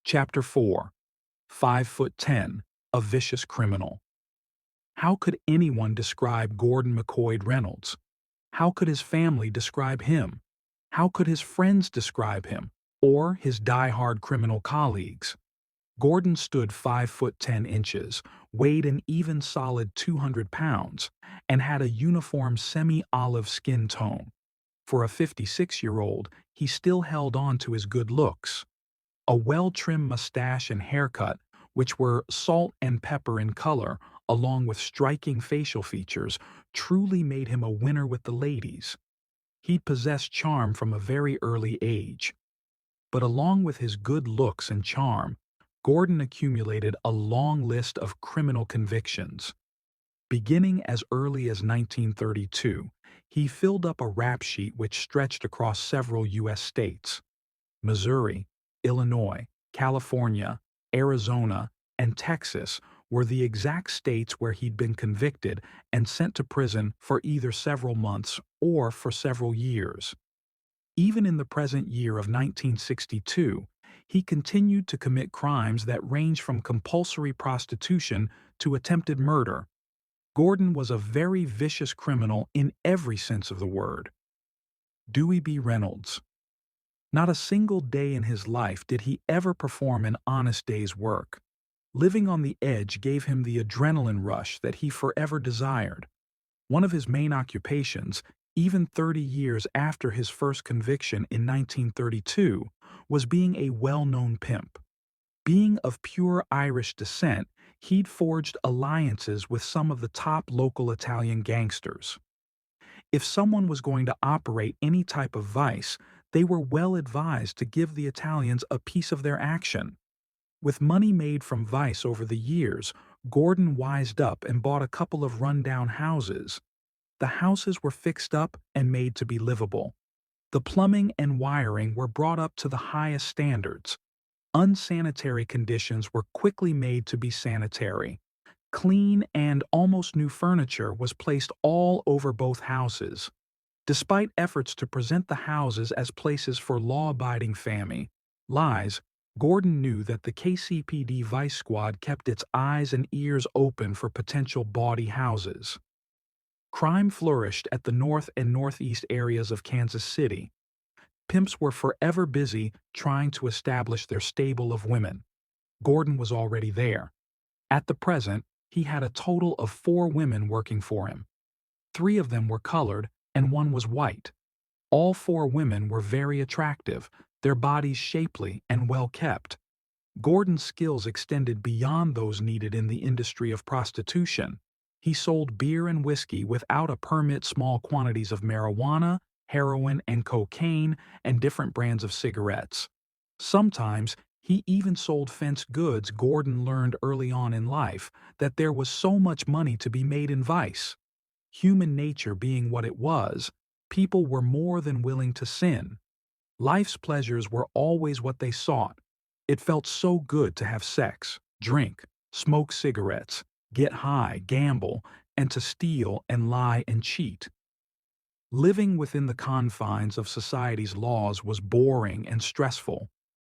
Chapter 4. 5'10", a vicious criminal. How could anyone describe Gordon McCoy Reynolds? How could his family describe him? How could his friends describe him, or his die-hard criminal colleagues? Gordon stood 5'10", weighed an even solid 200 pounds, and had a uniform semi-olive skin tone. For a 56-year-old, he still held on to his good looks. A well-trimmed mustache and haircut, which were salt and pepper in color, along with striking facial features, truly made him a winner with the ladies. He possessed charm from a very early age. But along with his good looks and charm, Gordon accumulated a long list of criminal convictions. Beginning as early as 1932, he filled up a rap sheet which stretched across several U.S. states. Missouri, Illinois, California, Arizona, and Texas were the exact states where he'd been convicted and sent to prison for either several months or for several years. Even in the present year of 1962, he continued to commit crimes that range from compulsory prostitution to attempted murder. Gordon was a very vicious criminal in every sense of the word. Dewey B. Reynolds. Not a single day in his life did he ever perform an honest day's work. Living on the edge gave him the adrenaline rush that he forever desired. One of his main occupations, even 30 years after his first conviction in 1932, was being a well-known pimp. Being of pure Irish descent, he'd forged alliances with some of the top local Italian gangsters. If someone was going to operate any type of vice, they were well advised to give the Italians a piece of their action. With money made from vice over the years, Gordon wised up and bought a couple of run-down houses. The houses were fixed up and made to be livable. The plumbing and wiring were brought up to the highest standards. Unsanitary conditions were quickly made to be sanitary. Clean and almost new furniture was placed all over both houses. Despite efforts to present the houses as places for law-abiding families, Gordon knew that the KCPD Vice Squad kept its eyes and ears open for potential bawdy houses. Crime flourished at the north and northeast areas of Kansas City. Pimps were forever busy trying to establish their stable of women. Gordon was already there. At the present, he had a total of 4 women working for him. 3 of them were colored and 1 was white. All 4 women were very attractive, their bodies shapely and well kept. Gordon's skills extended beyond those needed in the industry of prostitution. He sold beer and whiskey without a permit, small quantities of marijuana, heroin and cocaine, and different brands of cigarettes. Sometimes, he even sold fenced goods. Gordon learned early on in life that there was so much money to be made in vice. Human nature being what it was, people were more than willing to sin. Life's pleasures were always what they sought. It felt so good to have sex, drink, smoke cigarettes, get high, gamble, and to steal and lie and cheat. Living within the confines of society's laws was boring and stressful.